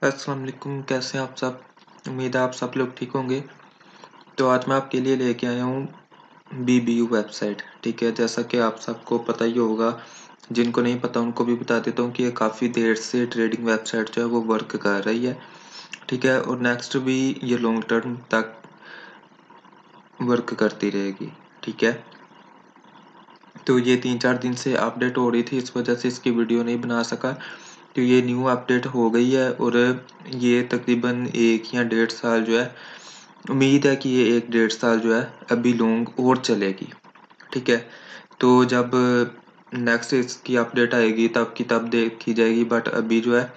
अस्सलाम वालेकुम, कैसे हैं आप सब? उम्मीद है आप सब लोग ठीक होंगे। तो आज मैं आपके लिए लेके आया हूँ बीबीयू वेबसाइट। ठीक है, जैसा कि आप सबको पता ही होगा, जिनको नहीं पता उनको भी बता देता हूँ कि ये काफ़ी देर से ट्रेडिंग वेबसाइट जो है वो वर्क कर रही है। ठीक है, और नेक्स्ट भी ये लॉन्ग टर्म तक वर्क करती रहेगी। ठीक है, तो ये 3-4 दिन से अपडेट हो रही थी, इस वजह से इसकी वीडियो नहीं बना सका। तो ये न्यू अपडेट हो गई है और ये तकरीबन 1 या 1.5 साल जो है, उम्मीद है कि ये 1-1.5 साल जो है अभी लॉन्ग और चलेगी। ठीक है, तो जब नेक्स्ट इसकी अपडेट आएगी तब की तब देखी जाएगी, बट अभी जो है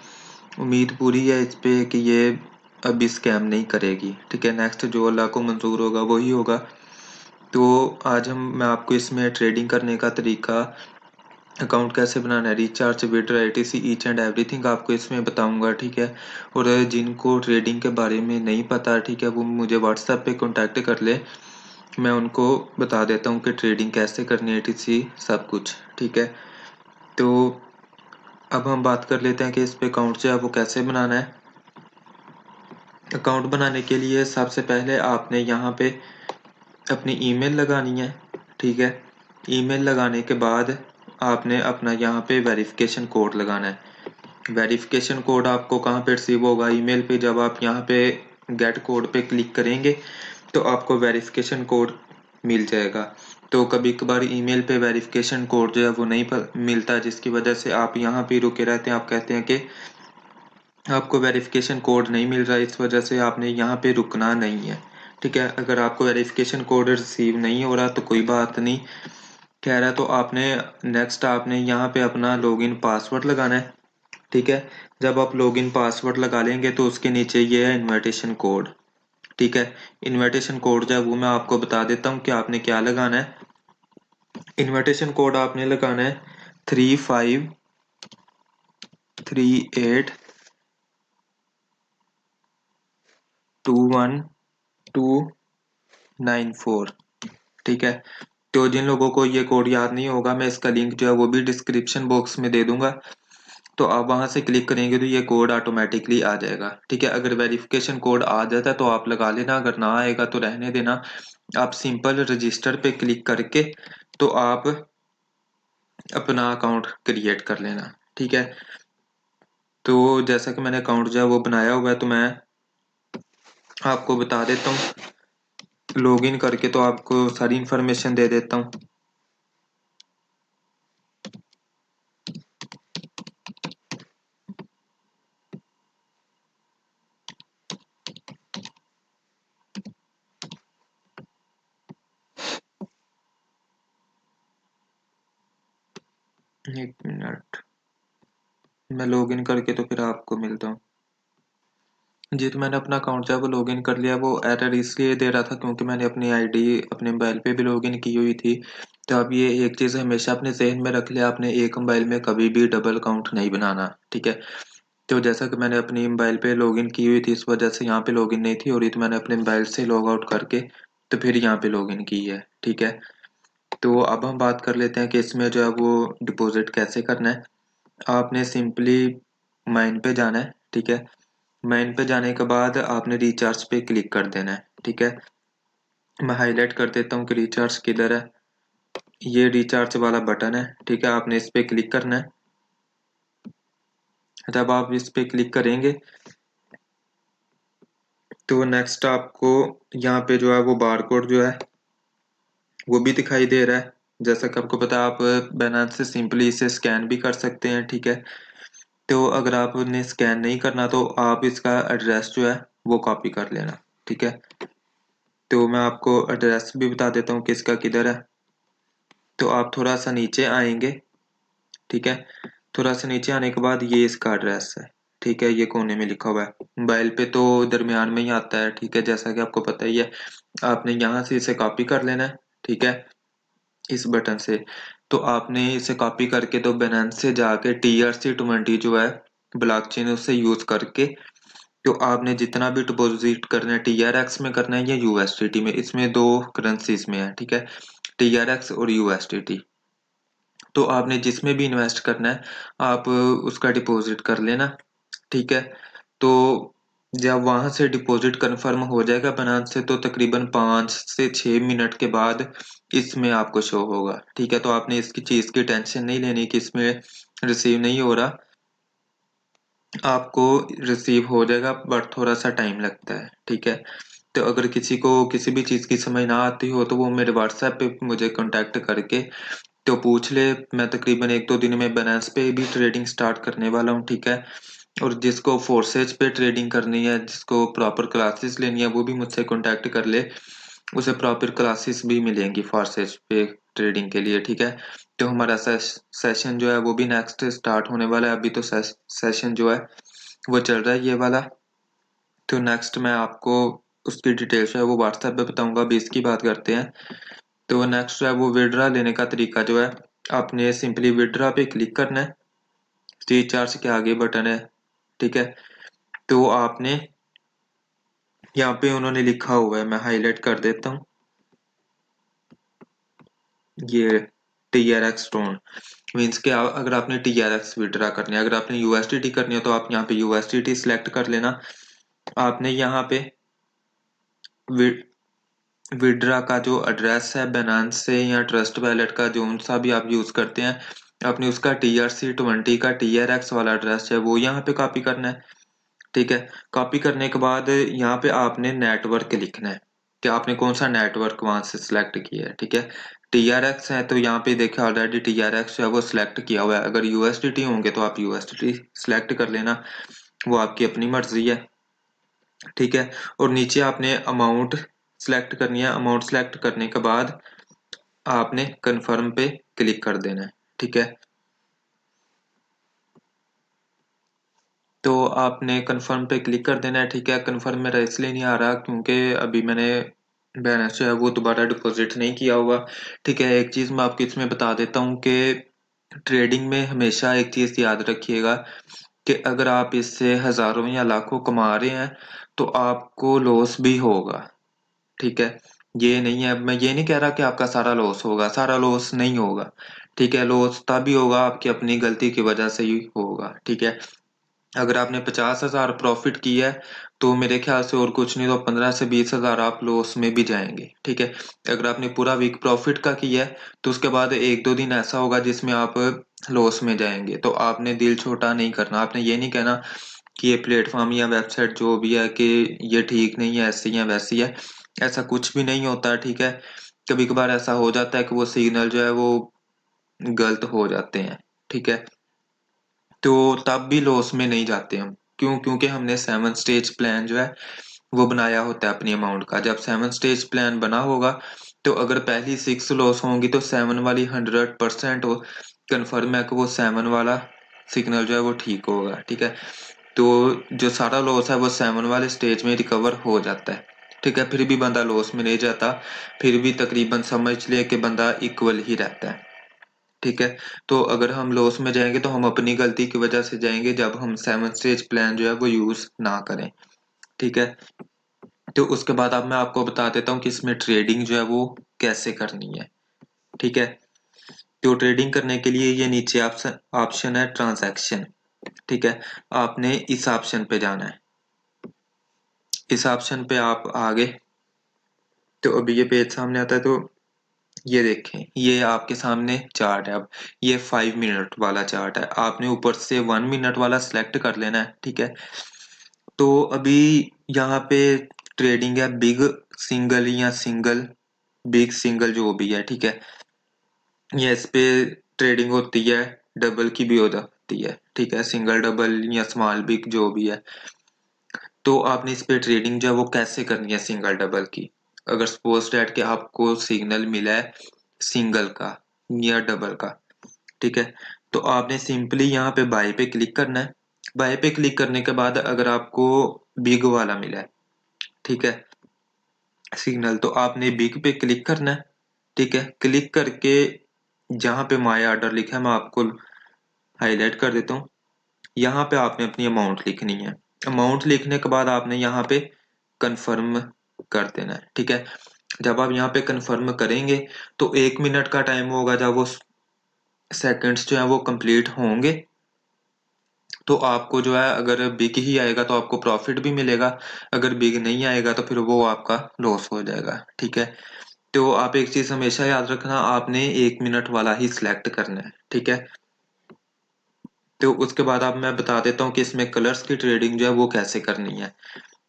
उम्मीद पूरी है इस पे कि ये अभी स्कैम नहीं करेगी। ठीक है, नेक्स्ट जो अल्लाह को मंजूर होगा वही होगा। तो आज मैं आपको इसमें ट्रेडिंग करने का तरीका, अकाउंट कैसे बनाना है, recharge, withdraw, ETC, each and everything आपको इसमें बताऊंगा। ठीक है, और जिनको ट्रेडिंग के बारे में नहीं पता, ठीक है, वो मुझे व्हाट्सएप पे कांटेक्ट कर ले, मैं उनको बता देता हूँ कि ट्रेडिंग कैसे करनी है, एटीसी सब कुछ। ठीक है, तो अब हम बात कर लेते हैं कि इस पे अकाउंट जो है वो कैसे बनाना है। अकाउंट बनाने के लिए सबसे पहले आपने यहाँ पे अपनी ईमेल लगानी है। ठीक है, ईमेल लगाने के बाद आपने अपना यहाँ पे वेरिफिकेशन कोड लगाना है। वेरिफिकेशन कोड आपको कहाँ पे रिसीव होगा? ईमेल पे। जब आप यहाँ पे गेट कोड पे क्लिक करेंगे तो आपको वेरिफिकेशन कोड मिल जाएगा। तो कभी कभार ईमेल पे वेरिफिकेशन कोड जो है वो नहीं मिलता, जिसकी वजह से आप यहाँ पे रुके रहते हैं। आप कहते हैं कि आपको वेरिफिकेशन कोड नहीं मिल रहा, इस वजह से आपने यहाँ पे रुकना नहीं है। ठीक है, अगर आपको वेरिफिकेशन कोड रिसीव नहीं हो रहा तो कोई बात नहीं, कह रहा है तो आपने नेक्स्ट आपने यहाँ पे अपना लॉगिन पासवर्ड लगाना है। ठीक है, जब आप लॉगिन पासवर्ड लगा लेंगे तो उसके नीचे ये है इनविटेशन कोड। ठीक है, इनविटेशन कोड जो है वो मैं आपको बता देता हूँ कि आपने क्या लगाना है। इनविटेशन कोड आपने लगाना है 3538219294। ठीक है, तो जिन लोगों को ये कोड याद नहीं होगा, मैं इसका लिंक जो है वो भी डिस्क्रिप्शन बॉक्स में दे दूंगा, तो आप वहां से क्लिक करेंगे तो ये कोड ऑटोमेटिकली आ जाएगा। ठीक है, अगर वेरिफिकेशन कोड आ जाता है तो आप लगा लेना, अगर ना आएगा तो रहने देना। आप सिंपल रजिस्टर पे क्लिक करके तो आप अपना अकाउंट क्रिएट कर लेना। ठीक है, तो जैसा कि मैंने अकाउंट जो है वो बनाया हुआ है, तो मैं आपको बता देता हूँ लॉगिन करके, तो आपको सारी इंफॉर्मेशन दे देता हूँ। एक मिनट, मैं लॉगिन करके तो फिर आपको मिलता हूँ। जी, तो मैंने अपना अकाउंट जो है वो लॉगिन कर लिया। वो एरर इसलिए दे रहा था क्योंकि मैंने अपनी आईडी अपने मोबाइल पे भी लॉगिन की हुई थी। तो अब ये एक चीज़ हमेशा अपने जहन में रख लिया, आपने एक मोबाइल में कभी भी डबल अकाउंट नहीं बनाना। ठीक है, तो जैसा कि मैंने अपनी मोबाइल पे लॉगिन की हुई थी, इस वजह से यहाँ पे लॉगिन नहीं थी, और ये तो मैंने अपने मोबाइल से लॉग आउट करके तो फिर यहाँ पे लॉगिन की है। ठीक है, तो अब हम बात कर लेते हैं कि इसमें जो है वो डिपॉजिट कैसे करना है। आपने सिंपली माइन पे जाना है। ठीक है, माइन पे जाने के बाद आपने रिचार्ज पे क्लिक कर देना है। ठीक है, मैं हाईलाइट कर देता हूँ कि रिचार्ज किधर है। ये रिचार्ज वाला बटन है। ठीक है, आपने इस पे क्लिक करना है। जब आप इस पे क्लिक करेंगे तो नेक्स्ट आपको यहाँ पे जो है वो बारकोड जो है वो भी दिखाई दे रहा है। जैसा कि आपको पता है, आप बाइनेंस से सिंपली इसे स्कैन भी कर सकते हैं। ठीक है, तो अगर आपने स्कैन नहीं करना तो आप इसका एड्रेस जो है वो कॉपी कर लेना। ठीक है, तो मैं आपको एड्रेस भी बता देता हूँ कि इसका किधर है। तो आप थोड़ा सा नीचे आएंगे। ठीक है, थोड़ा सा नीचे आने के बाद ये इसका एड्रेस है। ठीक है, ये कोने में लिखा हुआ है, मोबाइल पे तो दरमियान में ही आता है। ठीक है, जैसा कि आपको पता ही है, आपने यहाँ से इसे कॉपी कर लेना है। ठीक है, इस बटन से तो आपने इसे कॉपी करके तो बाइनेंस से जाके TRC20 जो है ब्लॉकचेन, उससे यूज करके तो आपने जितना भी डिपॉजिट करना है, TRX में करना है या USDT में, इसमें दो करेंसीज में है। ठीक है, TRX और USDT, तो आपने जिसमें भी इन्वेस्ट करना है आप उसका डिपॉजिट कर लेना। ठीक है, तो जब वहां से डिपॉजिट कंफर्म हो जाएगा बाइनेंस से, तो तकरीबन 5 से 6 मिनट के बाद इसमें आपको शो होगा। ठीक है, तो आपने इसकी चीज की टेंशन नहीं लेनी कि इसमें रिसीव नहीं हो रहा, आपको रिसीव हो जाएगा, बट थोड़ा सा टाइम लगता है। ठीक है, तो अगर किसी को किसी भी चीज की समझ ना आती हो तो वो मेरे व्हाट्सएप पे मुझे कांटेक्ट करके तो पूछ ले। मैं तकरीबन 1-2 दिन में बाइनेंस पे भी ट्रेडिंग स्टार्ट करने वाला हूँ। ठीक है, और जिसको फोर्सेज पे ट्रेडिंग करनी है, जिसको प्रॉपर क्लासेस लेनी है, वो भी मुझसे कांटेक्ट कर ले, उसे प्रॉपर क्लासेस भी मिलेंगी फोर्सेज पे ट्रेडिंग के लिए। ठीक है, तो हमारा सेशन जो है वो भी नेक्स्ट स्टार्ट होने वाला है। अभी तो सेशन जो है वो चल रहा है ये वाला। तो नेक्स्ट मैं आपको उसकी डिटेल्स जो है वो व्हाट्सएप पे बताऊंगा। अभी इसकी बात करते हैं। तो नेक्स्ट जो है वो विड्रा लेने का तरीका जो है, आपने सिंपली विड्रा पे क्लिक करना है, चार्ज के आगे बटन है। ठीक है, तो आपने यहाँ पे उन्होंने लिखा हुआ है, मैं हाईलाइट कर देता हूँ, ये TRX टोन मीन्स कि अगर आपने TRX विड्रा करनी है, अगर आपने USDT करनी है तो आप यहाँ पे USDT सिलेक्ट कर लेना। आपने यहाँ पे विड्रा का जो एड्रेस है बाइनेंस से या ट्रस्ट वैलेट का, जो सा भी आप यूज करते हैं, आपने उसका TRC20 का TRX वाला एड्रेस है वो यहाँ पे कॉपी करना है। ठीक है, कॉपी करने के बाद यहाँ पे आपने नेटवर्क लिखना है कि आपने कौन सा नेटवर्क वहां से सिलेक्ट किया है। ठीक है, TRX है तो यहाँ पे देखा ऑलरेडी TRX है वो सिलेक्ट किया हुआ है। अगर USDT होंगे तो आप USDT सिलेक्ट कर लेना, वो आपकी अपनी मर्जी है। ठीक है, और नीचे आपने अमाउंट सिलेक्ट करनी है। अमाउंट सिलेक्ट करने के बाद आपने कन्फर्म पे क्लिक कर देना है। ठीक है, तो आपने कन्फर्म पे क्लिक कर देना है। ठीक है, कन्फर्म मेरा इसलिए नहीं आ रहा क्योंकि अभी मैंने बैलेंस जो है वो दोबारा डिपॉजिट नहीं किया हुआ। ठीक है, एक चीज मैं आपको इसमें बता देता हूँ कि ट्रेडिंग में हमेशा एक चीज याद रखिएगा कि अगर आप इससे हजारों या लाखों कमा रहे हैं तो आपको लॉस भी होगा। ठीक है, ये नहीं है, मैं ये नहीं कह रहा कि आपका सारा लॉस होगा, सारा लॉस नहीं होगा। ठीक है, लॉस तभी होगा आपकी अपनी गलती की वजह से ही होगा। ठीक है, अगर आपने 50,000 प्रॉफिट किया है तो मेरे ख्याल से और कुछ नहीं तो 15 से 20 हजार आप लॉस में भी जाएंगे। ठीक है, अगर आपने पूरा वीक प्रॉफिट का किया है तो उसके बाद 1-2 दिन ऐसा होगा जिसमें आप लॉस में जाएंगे, तो आपने दिल छोटा नहीं करना। आपने ये नहीं कहना कि ये प्लेटफॉर्म या वेबसाइट जो भी है कि ये ठीक नहीं है, ऐसी है वैसी है, ऐसा कुछ भी नहीं होता। ठीक है, कभी कभार ऐसा हो जाता है कि वो सिग्नल जो है वो गलत हो जाते हैं। ठीक है, तो तब भी लॉस में नहीं जाते हम। क्यों? क्योंकि हमने 7 स्टेज प्लान जो है वो बनाया होता है अपनी अमाउंट का। जब 7 स्टेज प्लान बना होगा तो अगर पहली 6 लॉस होंगी तो 7 वाली 100% कन्फर्म है कि वो 7 वाला सिग्नल जो है वो ठीक होगा। ठीक है, तो जो सारा लॉस है वो 7 वाले स्टेज में रिकवर हो जाता है। ठीक है, फिर भी बंदा लॉस में नहीं जाता, फिर भी तकरीबन समझ लिए कि बंदा इक्वल ही रहता है। ठीक है, तो अगर हम लॉस में जाएंगे तो हम अपनी गलती की वजह से जाएंगे जब हम 7 स्टेज प्लान जो है वो यूज ना करें। ठीक है, तो उसके बाद अब मैं आपको बता देता हूँ कि इसमें ट्रेडिंग जो है वो कैसे करनी है। ठीक है, तो ट्रेडिंग करने के लिए ये नीचे ऑप्शन ऑप्शन है ट्रांजैक्शन। ठीक है, आपने इस ऑप्शन पे जाना है। इस ऑप्शन पे आप आगे, तो अभी ये पेज सामने आता है, तो ये देखें ये आपके सामने चार्ट है। अब ये 5 मिनट वाला चार्ट है, आपने ऊपर से 1 मिनट वाला सिलेक्ट कर लेना है। ठीक है, तो अभी यहाँ पे ट्रेडिंग है बिग सिंगल या सिंगल बिग सिंगल जो भी है। ठीक है, ये इस पे ट्रेडिंग होती है, डबल की भी हो जाती है। ठीक है, सिंगल डबल या स्मॉल बिग जो भी है। तो आपने इस पे ट्रेडिंग जो है वो कैसे करनी है सिंगल डबल की। अगर सपोज डैट कि आपको सिग्नल मिला है सिंगल का या डबल का। ठीक है, तो आपने सिंपली यहाँ पे बाय पे क्लिक करना है। बाय पे क्लिक करने के बाद अगर आपको बिग वाला मिला है, ठीक है, सिग्नल, तो आपने बिग पे क्लिक करना है। ठीक है, क्लिक करके जहाँ पे माय ऑर्डर लिखा है मैं आपको हाईलाइट कर देता हूँ, यहाँ पे आपने अपनी अमाउंट लिखनी है। अमाउंट लिखने के बाद आपने यहाँ पे कंफर्म कर देना है। ठीक है, जब आप यहाँ पे कंफर्म करेंगे तो 1 मिनट का टाइम होगा, जब वो सेकंड्स जो है वो कंप्लीट होंगे तो आपको जो है अगर बिग ही आएगा तो आपको प्रॉफिट भी मिलेगा, अगर बिग नहीं आएगा तो फिर वो आपका लॉस हो जाएगा। ठीक है, तो आप एक चीज हमेशा याद रखना, आपने 1 मिनट वाला ही सिलेक्ट करना है। ठीक है, तो उसके बाद आप मैं बता देता हूँ कि इसमें कलर्स की ट्रेडिंग जो है वो कैसे करनी है।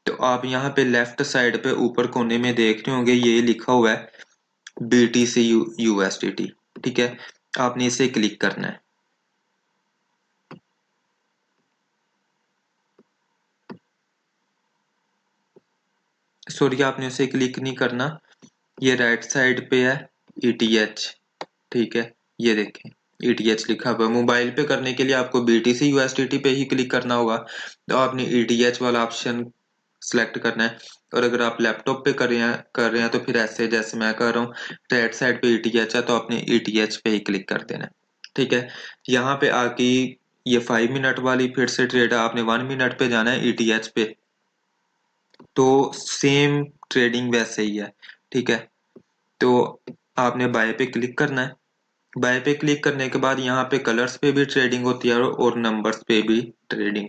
तो आप यहाँ पे लेफ्ट साइड पे ऊपर कोने में देख रहे होंगे, ये लिखा हुआ है BTC USDT। ठीक है, आपने इसे क्लिक करना है। सॉरी, आपने उसे क्लिक नहीं करना, ये राइट साइड पे है ETH। ठीक है, ये देखें ETH लिखा हुआ है। मोबाइल पे करने के लिए आपको BTC USDT पे ही क्लिक करना होगा, तो आपने ETH वाला ऑप्शन सेलेक्ट करना है। और अगर आप लैपटॉप पे कर रहे हैं तो फिर ऐसे जैसे मैं कर रहा हूँ, राइट साइड पे ETH है तो आपने ETH पे ही क्लिक कर देना है। ठीक है, यहाँ पे आके ये 5 मिनट वाली फिर से ट्रेड है, आपने 1 मिनट पे जाना है ETH पे, तो सेम ट्रेडिंग वैसे ही है। ठीक है, तो आपने बाय पे क्लिक करना है। बाय पे क्लिक करने के बाद यहाँ पे कलर्स पे भी ट्रेडिंग होती है और नंबर्स पे भी ट्रेडिंग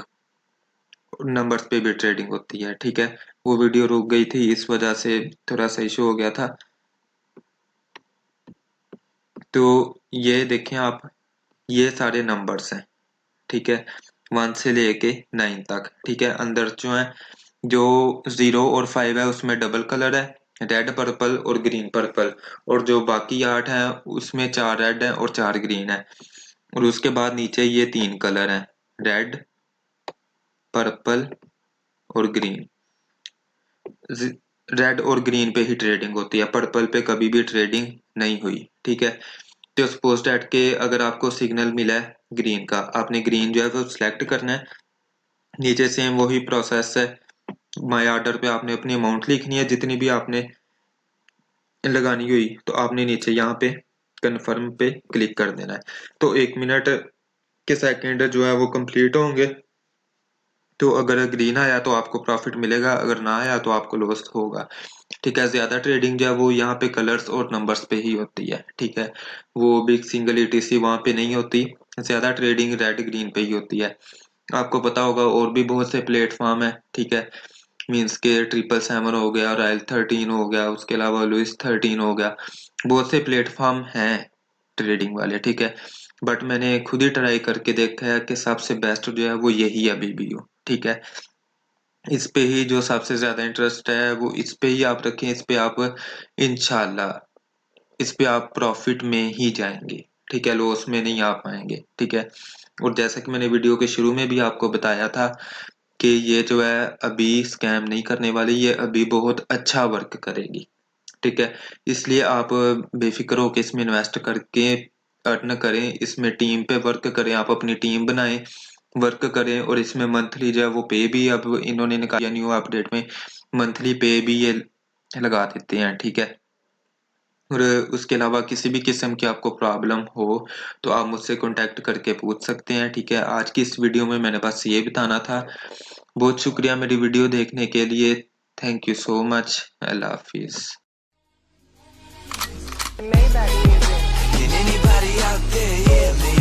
होती है। ठीक है, वो वीडियो रुक गई थी, इस वजह से थोड़ा सा इशू हो गया था। तो ये देखें आप, ये सारे नंबर्स हैं। ठीक है, 1 से लेके 9 तक। ठीक है, अंदर जो है, जो 0 और 5 है उसमें डबल कलर है, रेड पर्पल और ग्रीन पर्पल। और जो बाकी 8 है उसमें 4 रेड है और 4 ग्रीन है। और उसके बाद नीचे ये 3 कलर हैं, रेड, पर्पल और ग्रीन। रेड और ग्रीन पे ही ट्रेडिंग होती है, पर्पल पे कभी भी ट्रेडिंग नहीं हुई। ठीक है, तो सपोज दैट के अगर आपको सिग्नल मिला है ग्रीन का, आपने ग्रीन जो है वो सिलेक्ट करना है। नीचे सेम वही प्रोसेस है, माई ऑर्डर पे आपने अपनी अमाउंट लिखनी है जितनी भी आपने लगानी हुई, तो आपने नीचे यहाँ पे कन्फर्म पे क्लिक कर देना है। तो 1 मिनट के सेकंड जो है वो कंप्लीट होंगे। तो अगर ग्रीन आया तो आपको प्रॉफिट मिलेगा, अगर ना आया तो आपको लॉस होगा। ठीक है, ज्यादा ट्रेडिंग जो है वो यहाँ पे कलर्स और नंबर्स पे ही होती है। ठीक है, वो बिग सिंगल ETC वहां पे नहीं होती, ज्यादा ट्रेडिंग रेड ग्रीन पे ही होती है। आपको पता होगा और भी बहुत से प्लेटफॉर्म है। ठीक है, मीन्स के 777 हो गया, रॉयल 13 हो गया, उसके अलावा लुइस 13 हो गया, बहुत से प्लेटफॉर्म हैं ट्रेडिंग वाले। ठीक है, बट मैंने खुद ही ट्राई करके देखा है कि सबसे बेस्ट जो है वो यही है BBU। ठीक है, इस पे ही जो सबसे ज्यादा इंटरेस्ट है वो इस पे ही आप रखें, इस पे आप इंशाल्लाह इस पे आप प्रॉफिट में ही जाएंगे। ठीक है, लॉस में नहीं आ पाएंगे। ठीक है, और जैसा कि मैंने वीडियो के शुरू में भी आपको बताया था कि ये जो है अभी स्कैम नहीं करने वाली, ये अभी बहुत अच्छा वर्क करेगी। ठीक है, इसलिए आप बेफिक्र होकर इसमें इन्वेस्ट करके अर्न करें, इसमें टीम पे वर्क करें, आप अपनी टीम बनाएं, वर्क करें। और इसमें मंथली जो है वो पे भी अब इन्होंने निकाला, न्यू अपडेट में मंथली पे भी ये लगा देते हैं। ठीक है, और उसके अलावा किसी भी किस्म की आपको प्रॉब्लम हो तो आप मुझसे कांटेक्ट करके पूछ सकते हैं। ठीक है, आज की इस वीडियो में मैंने बस ये बताना था। बहुत शुक्रिया मेरी वीडियो देखने के लिए, thank you so much, Allah Hafiz. Can anybody out there hear me?